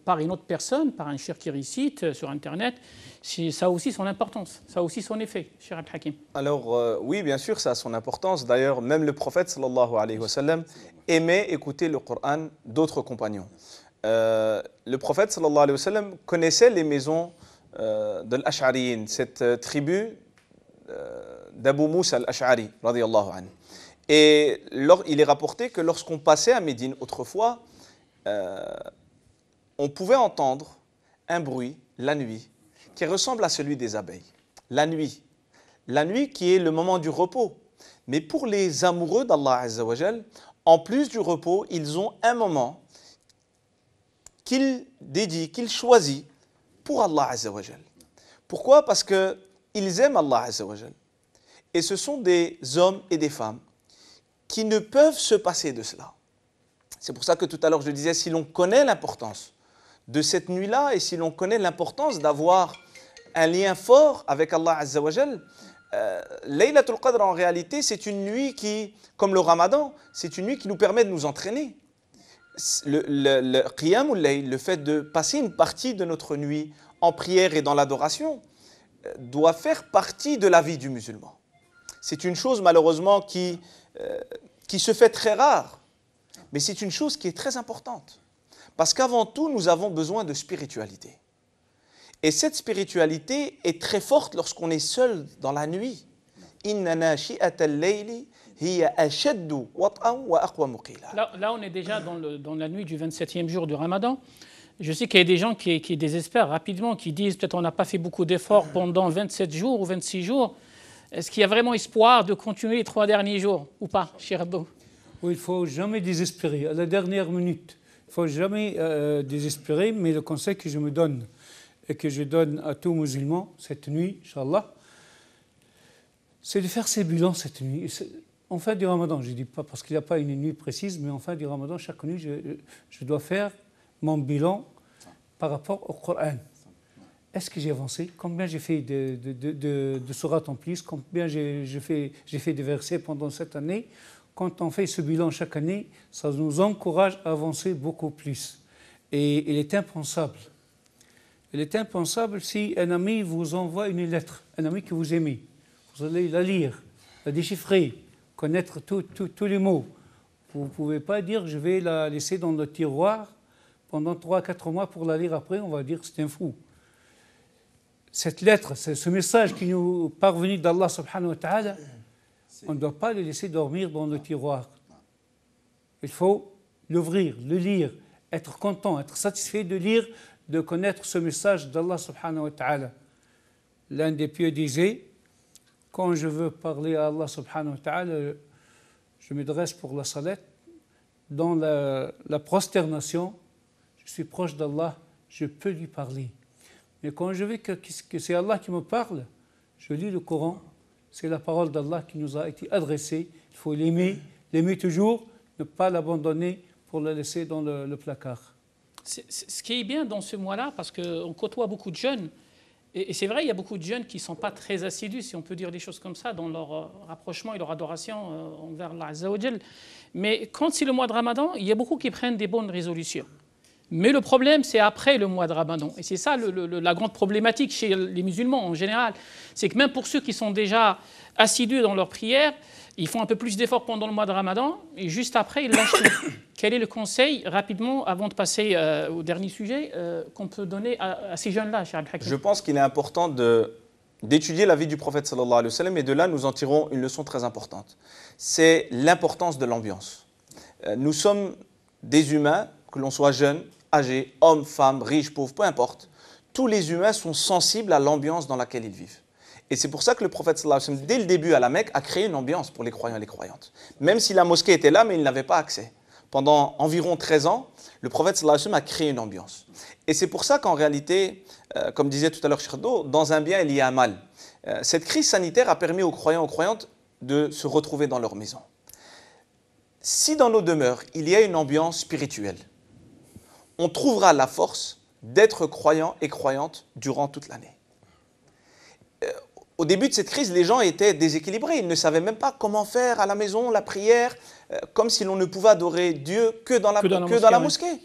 par une autre personne, par un cheikh qui récite sur Internet, ça a aussi son importance, ça a aussi son effet, Cheikh Abdelhakim. Alors oui, bien sûr, ça a son importance. D'ailleurs, même le prophète sallallahu alayhi wa sallam aimait écouter le Coran d'autres compagnons. Le prophète sallallahu alayhi wa sallam connaissait les maisons de l'Ash'ariyin, cette tribu d'Abu Moussa al-Ash'ari, radiyallahu anhu. Et il est rapporté que lorsqu'on passait à Médine autrefois, on pouvait entendre un bruit la nuit qui ressemble à celui des abeilles. La nuit qui est le moment du repos. Mais pour les amoureux d'Allah Azza wa Jal, en plus du repos, ils ont un moment qu'ils dédient, qu'ils choisissent pour Allah Azza wa Jal. Pourquoi? Parce qu'ils aiment Allah Azza wa Jal. Et ce sont des hommes et des femmes qui ne peuvent se passer de cela. C'est pour ça que tout à l'heure je disais, si l'on connaît l'importance de cette nuit-là et si l'on connaît l'importance d'avoir un lien fort avec Allah Azza wa Jal, Laylatul Qadr en réalité c'est une nuit qui, comme le Ramadan, c'est une nuit qui nous permet de nous entraîner. Le Qiyam ul-Layl, le fait de passer une partie de notre nuit en prière et dans l'adoration, doit faire partie de la vie du musulman. C'est une chose malheureusement qui se fait très rare, mais c'est une chose qui est très importante. Parce qu'avant tout, nous avons besoin de spiritualité. Et cette spiritualité est très forte lorsqu'on est seul dans la nuit. Inna nashi'atal layli hiya ashaddu wat'an wa aqwamu qila. Là, on est déjà dans la nuit du 27e jour du Ramadan. Je sais qu'il y a des gens qui désespèrent rapidement, qui disent peut-être on n'a pas fait beaucoup d'efforts pendant 27 jours ou 26 jours. Est-ce qu'il y a vraiment espoir de continuer les 3 derniers jours ou pas, cher Abou? Oui, il ne faut jamais désespérer. À la dernière minute, il ne faut jamais désespérer, mais le conseil que je me donne et que je donne à tous musulmans cette nuit, Inch'Allah, c'est de faire ses bilans cette nuit. En fin du Ramadan, je ne dis pas parce qu'il n'y a pas une nuit précise, mais en fin du Ramadan, chaque nuit, je dois faire mon bilan par rapport au Coran. Est-ce que j'ai avancé? Combien j'ai fait de sourates en plus? Combien j'ai fait de versets pendant cette année? Quand on fait ce bilan chaque année, ça nous encourage à avancer beaucoup plus. Et il est impensable. Il est impensable si un ami vous envoie une lettre, un ami que vous aimez. Vous allez la lire, la déchiffrer, connaître tous les mots. Vous ne pouvez pas dire je vais la laisser dans le tiroir pendant 3-4 mois pour la lire après, on va dire que c'est un fou. Cette lettre, ce message qui nous est parvenu d'Allah subhanahu wa ta'ala, on ne doit pas le laisser dormir dans le tiroir. Il faut l'ouvrir, le lire, être content, être satisfait de lire, de connaître ce message d'Allah subhanahu wa ta'ala. L'un des pieux disait, quand je veux parler à Allah subhanahu wa ta'ala, je me dresse pour la salat, dans la prosternation, je suis proche d'Allah, je peux lui parler. Mais quand je veux que c'est Allah qui me parle, je lis le Coran, c'est la parole d'Allah qui nous a été adressée. Il faut l'aimer toujours, ne pas l'abandonner pour la laisser dans le placard. Ce qui est bien dans ce mois-là, parce qu'on côtoie beaucoup de jeunes, et c'est vrai, il y a beaucoup de jeunes qui ne sont pas très assidus, si on peut dire des choses comme ça, dans leur rapprochement et leur adoration envers Allah Azza wa Jal. Mais quand c'est le mois de Ramadan, il y a beaucoup qui prennent des bonnes résolutions. Mais le problème, c'est après le mois de Ramadan. Et c'est ça la grande problématique chez les musulmans en général. C'est que même pour ceux qui sont déjà assidus dans leur prière, ils font un peu plus d'efforts pendant le mois de Ramadan et juste après, ils lâchent tout. Quel est le conseil, rapidement, avant de passer au dernier sujet, qu'on peut donner à ces jeunes-là, cher Al-Hakim? Je pense qu'il est important d'étudier la vie du prophète sallallahu alayhi wa sallam, et de là, nous en tirons une leçon très importante. C'est l'importance de l'ambiance. Nous sommes des humains, que l'on soit jeune, âgés, hommes, femmes, riches, pauvres, peu importe. Tous les humains sont sensibles à l'ambiance dans laquelle ils vivent. Et c'est pour ça que le prophète sallallahu alayhi wa sallam, dès le début à la Mecque, a créé une ambiance pour les croyants et les croyantes. Même si la mosquée était là, mais ils n'avaient pas accès. Pendant environ 13 ans, le prophète sallallahu alayhi wa sallam a créé une ambiance. Et c'est pour ça qu'en réalité, comme disait tout à l'heure Shirdo, dans un bien, il y a un mal. Cette crise sanitaire a permis aux croyants et aux croyantes de se retrouver dans leur maison. Si dans nos demeures, il y a une ambiance spirituelle, on trouvera la force d'être croyants et croyantes durant toute l'année. Au début de cette crise, les gens étaient déséquilibrés. Ils ne savaient même pas comment faire à la maison la prière, comme si l'on ne pouvait adorer Dieu que dans la mosquée.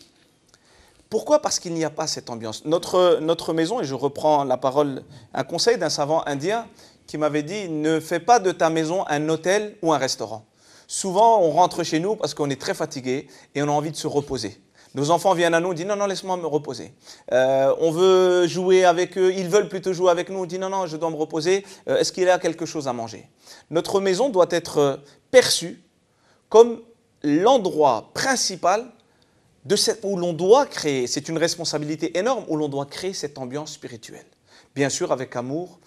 Pourquoi? Parce qu'il n'y a pas cette ambiance. Notre maison, et je reprends la parole, un conseil d'un savant indien qui m'avait dit « Ne fais pas de ta maison un hôtel ou un restaurant ». Souvent, on rentre chez nous parce qu'on est très fatigué et on a envie de se reposer. Nos enfants viennent à nous, disent non, non, laisse-moi me reposer. On veut jouer avec eux, ils veulent plutôt jouer avec nous, on dit non, non, je dois me reposer. Est-ce qu'il y a quelque chose à manger? Notre maison doit être perçue comme l'endroit principal où l'on doit créer, c'est une responsabilité énorme, où l'on doit créer cette ambiance spirituelle. Bien sûr, avec amour,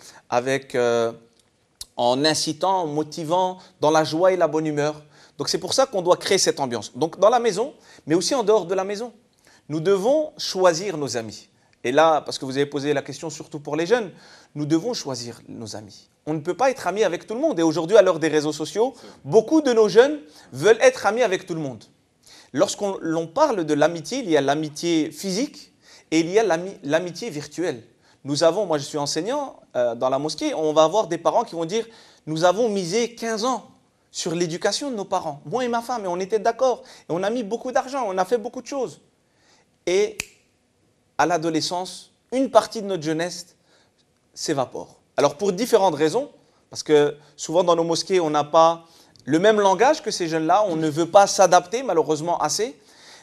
en incitant, en motivant, dans la joie et la bonne humeur. Donc c'est pour ça qu'on doit créer cette ambiance. Donc dans la maison, mais aussi en dehors de la maison. Nous devons choisir nos amis. Et là, parce que vous avez posé la question surtout pour les jeunes, nous devons choisir nos amis. On ne peut pas être ami avec tout le monde. Et aujourd'hui, à l'heure des réseaux sociaux, beaucoup de nos jeunes veulent être amis avec tout le monde. Lorsqu'on parle de l'amitié, il y a l'amitié physique et il y a l'amitié virtuelle. Moi je suis enseignant dans la mosquée, on va avoir des parents qui vont dire « Nous avons misé 15 ans sur l'éducation de nos parents, moi et ma femme, et on était d'accord, et on a mis beaucoup d'argent, on a fait beaucoup de choses. » Et à l'adolescence, une partie de notre jeunesse s'évapore. Alors pour différentes raisons, parce que souvent dans nos mosquées, on n'a pas le même langage que ces jeunes-là, on ne veut pas s'adapter malheureusement assez,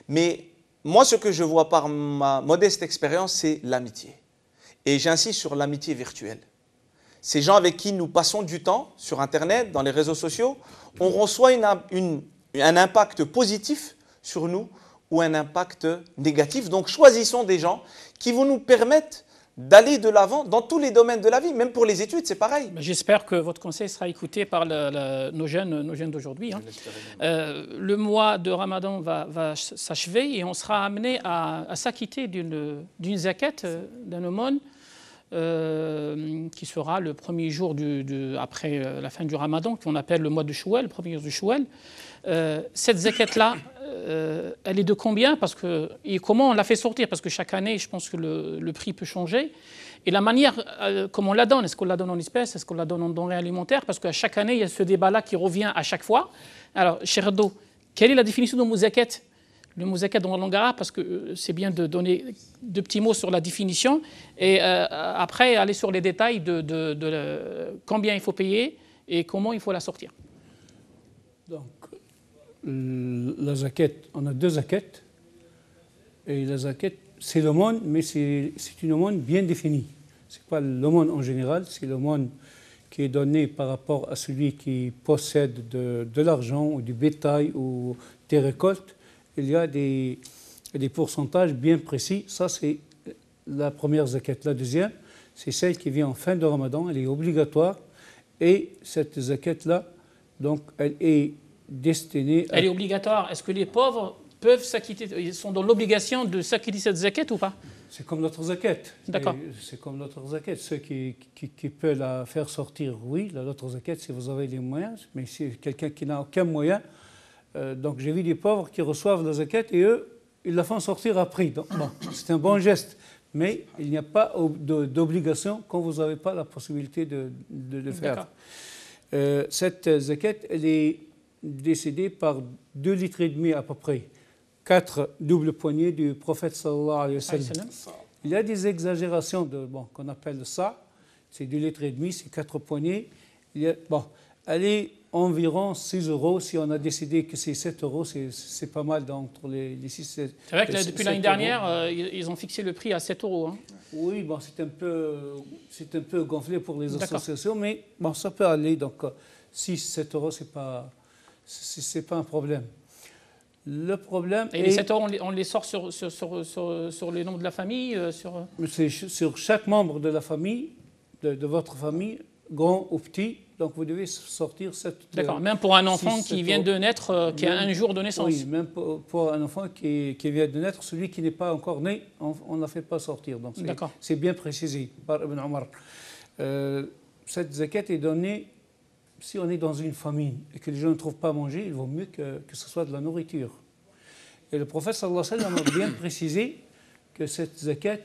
mais moi ce que je vois par ma modeste expérience, c'est l'amitié. Et j'insiste sur l'amitié virtuelle. Ces gens avec qui nous passons du temps sur Internet, dans les réseaux sociaux, on reçoit un impact positif sur nous ou un impact négatif. Donc choisissons des gens qui vont nous permettre d'aller de l'avant dans tous les domaines de la vie, même pour les études, c'est pareil. J'espère que votre conseil sera écouté par nos jeunes d'aujourd'hui. Hein. Le mois de Ramadan va s'achever et on sera amené à s'acquitter d'une zakat, d'un aumône, qui sera le premier jour après la fin du Ramadan, qu'on appelle le mois de Chouel, le premier jour du Chouel. Cette zakat-là, elle est de combien et comment on la fait sortir? Parce que chaque année, je pense que le prix peut changer. Et la manière, comment on la donne, est-ce qu'on la donne en espèces, est-ce qu'on la donne en denrées alimentaires? Parce qu'à chaque année, il y a ce débat-là qui revient à chaque fois. Alors, Cheikh Rado, quelle est la définition de mouzakat? Le mouzakat dans la langue arabe, parce que c'est bien de donner deux petits mots sur la définition et après aller sur les détails de combien il faut payer et comment il faut la sortir. Donc, la zakat, on a deux zakats. Et la zakat, c'est l'aumône, mais c'est une aumône bien définie. Ce n'est pas l'aumône en général, c'est l'aumône qui est donné par rapport à celui qui possède de l'argent ou du bétail ou des récoltes. Il y a des pourcentages bien précis. Ça, c'est la première zakat. La deuxième, c'est celle qui vient en fin de Ramadan. Elle est obligatoire. Et cette zakat-là, donc, elle est destinée à... Elle est obligatoire. Est-ce que les pauvres peuvent s'acquitter, ils sont dans l'obligation de s'acquitter cette zakat ou pas? C'est comme notre zakat. D'accord. C'est comme notre zakat. Ceux qui peuvent la faire sortir, oui. L'autre zakat, si vous avez les moyens. Mais si quelqu'un qui n'a aucun moyen... donc j'ai vu des pauvres qui reçoivent la zakat et eux, ils la font sortir à prix. Donc, bon, c'est un bon geste. Mais il n'y a pas d'obligation quand vous n'avez pas la possibilité de le faire. Cette zakat, elle est décidée par 2,5 litres à peu près. 4 doubles poignées du prophète sallallahu alayhi wa sallam. Il y a des exagérations qu'on appelle ça. C'est 2,5 litres, c'est 4 poignées. Elle est environ 6 €. Si on a décidé que c'est 7 €, c'est pas mal entre les 6 et 7. C'est vrai que depuis l'année dernière, ils ont fixé le prix à 7 €. Hein. Oui, c'est un peu gonflé pour les associations, mais ça peut aller. Donc 6, 7 €, c'est pas un problème. Le problème et les 7 € on les sort sur les noms de la famille C'est sur chaque membre de la famille, de votre famille, grand ou petit. Donc vous devez sortir 7 €. D'accord, même pour un enfant qui vient de naître, qui a un jour de naissance. Oui, même pour un enfant qui vient de naître, celui qui n'est pas encore né, on ne la fait pas sortir. Donc c'est bien précisé par Ibn Omar. Cette zakat est donnée si on est dans une famine et que les gens ne trouvent pas à manger, il vaut mieux que ce soit de la nourriture. Et le prophète sallallahu alayhi wa sallam a bien précisé que cette zakat,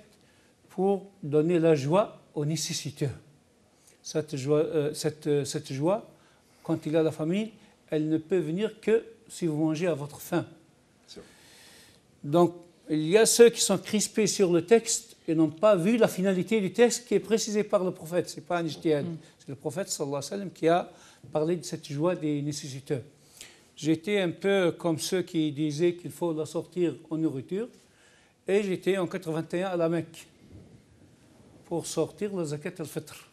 pour donner la joie aux nécessiteux. Cette joie, quand il a la famine, elle ne peut venir que si vous mangez à votre faim. Donc, il y a ceux qui sont crispés sur le texte et n'ont pas vu la finalité du texte qui est précisée par le prophète. Ce n'est pas un ijtihad. C'est le prophète sallallahu alayhi wa sallam qui a parlé de cette joie des nécessiteux. J'étais un peu comme ceux qui disaient qu'il faut la sortir en nourriture. Et j'étais en 81 à la Mecque pour sortir la zakat al-fitr.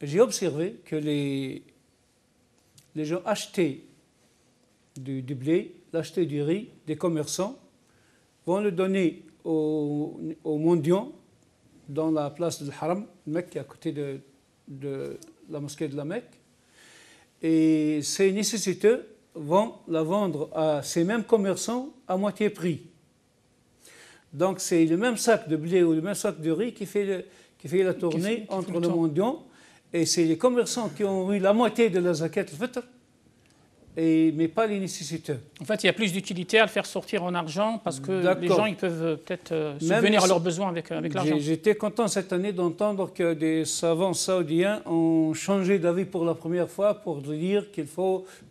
J'ai observé que les gens achetaient du blé, achetaient du riz, des commerçants vont le donner aux mendiants dans la place du Haram, Mecque, à côté de la mosquée de la Mecque. Et ces nécessiteux vont la vendre à ces mêmes commerçants à moitié prix. Donc c'est le même sac de blé ou le même sac de riz qui fait la tournée entre les mendiants. Et c'est les commerçants qui ont eu la moitié de la zakat al-fitr, mais pas les nécessiteux. En fait, il y a plus d'utilité à le faire sortir en argent parce que les gens ils peuvent peut-être subvenir à leurs besoins avec l'argent. J'étais content cette année d'entendre que des savants saoudiens ont changé d'avis pour la première fois pour dire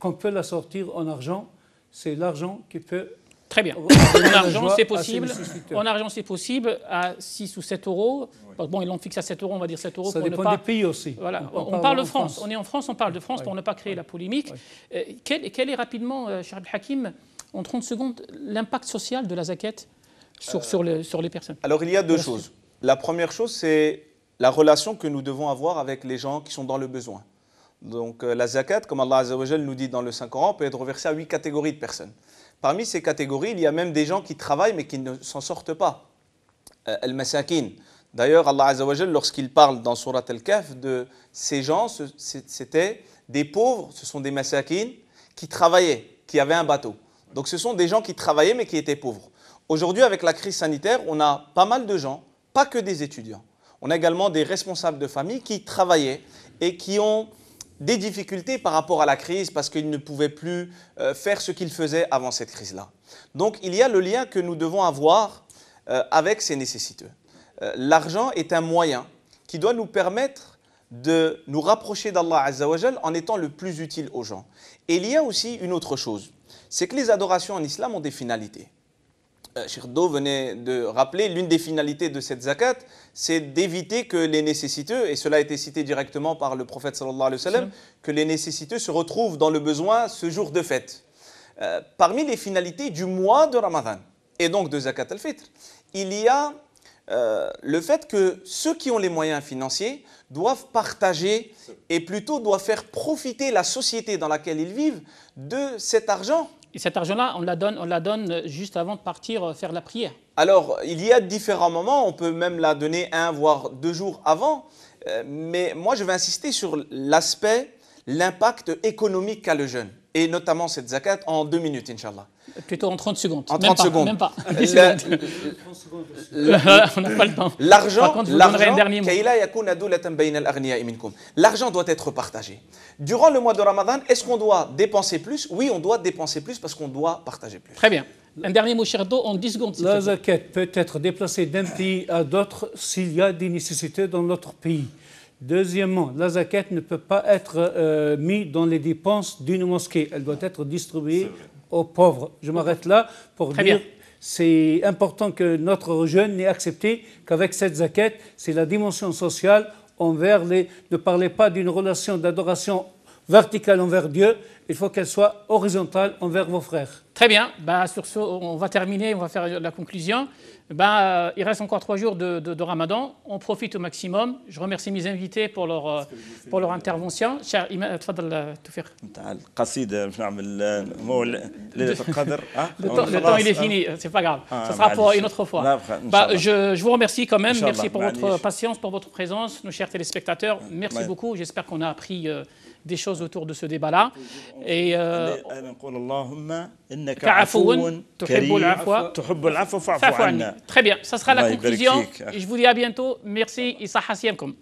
qu'on peut la sortir en argent. C'est l'argent qui peut... Très bien. En argent, c'est possible. En argent, c'est possible à 6 ou 7 €. Bon, ils l'ont fixé à 7 €, on va dire 7 € ça pour dépend ne pas... des pays aussi. Voilà. On parle de France. On est en France, on parle de France pour ne pas créer la polémique. Quel est rapidement, Cheikh Abdel Hakim, en 30 secondes, l'impact social de la zakat sur les personnes? Alors, il y a deux choses. La première chose, c'est la relation que nous devons avoir avec les gens qui sont dans le besoin. Donc, la zakat, comme Allah Azza wa Jal nous dit dans le Saint-Coran, peut être reversée à 8 catégories de personnes. Parmi ces catégories, il y a même des gens qui travaillent mais qui ne s'en sortent pas. Al-Masakin. D'ailleurs, Allah Azza wa Jal, lorsqu'il parle dans Surat Al-Kahf de ces gens, c'était des pauvres, ce sont des Masakin qui travaillaient, qui avaient un bateau. Donc ce sont des gens qui travaillaient mais qui étaient pauvres. Aujourd'hui, avec la crise sanitaire, on a pas mal de gens, pas que des étudiants. On a également des responsables de famille qui travaillaient et qui ont des difficultés par rapport à la crise parce qu'ils ne pouvaient plus faire ce qu'ils faisaient avant cette crise-là. Donc il y a le lien que nous devons avoir avec ces nécessiteux. L'argent est un moyen qui doit nous permettre de nous rapprocher d'Allah Azza wa Jal en étant le plus utile aux gens. Et il y a aussi une autre chose, c'est que les adorations en islam ont des finalités. Cheikh Do venait de rappeler, l'une des finalités de cette zakat, c'est d'éviter que les nécessiteux, et cela a été cité directement par le prophète sallallahu alayhi wa sallam, que les nécessiteux se retrouvent dans le besoin ce jour de fête. Parmi les finalités du mois de Ramadan, et donc de zakat al-fitr, il y a le fait que ceux qui ont les moyens financiers doivent partager et plutôt doivent faire profiter la société dans laquelle ils vivent de cet argent. Et cet argent-là, on la donne juste avant de partir faire la prière. Alors, il y a différents moments, on peut même la donner 1 voire 2 jours avant, mais moi je vais insister sur l'aspect, l'impact économique qu'a le jeûne, et notamment cette zakat en 2 minutes, Inch'Allah. Plutôt en 30 secondes. En 30 secondes. Même pas. 10 secondes. On n'a pas le temps. L'argent doit être partagé. Durant le mois de Ramadan, est-ce qu'on doit dépenser plus? Oui, on doit dépenser plus parce qu'on doit partager plus. Très bien. Un dernier mot, Cheikh Do, en 10 secondes. La zakat peut être déplacée d'un pays à d'autres s'il y a des nécessités dans notre pays. Deuxièmement, la zakat ne peut pas être mise dans les dépenses d'une mosquée. Elle doit être distribuée aux pauvres. Je m'arrête là pour dire c'est important que notre jeune ait accepté qu'avec cette zakat, c'est la dimension sociale envers les... Ne parlez pas d'une relation d'adoration verticale envers Dieu, il faut qu'elle soit horizontale envers vos frères. Très bien. Sur ce, on va terminer, on va faire la conclusion. Il reste encore 3 jours de Ramadan. On profite au maximum. Je remercie mes invités pour leur intervention. Cher Imam, تفضل توفيق. Le temps il est fini, c'est pas grave. Ça sera pour une autre fois. Je vous remercie quand même. Merci pour votre patience, pour votre présence, nos chers téléspectateurs. Merci beaucoup. J'espère qu'on a appris des choses autour de ce débat-là. Et très bien, ça sera la conclusion. Et je vous dis à bientôt. Merci, Issa Hassiemkom.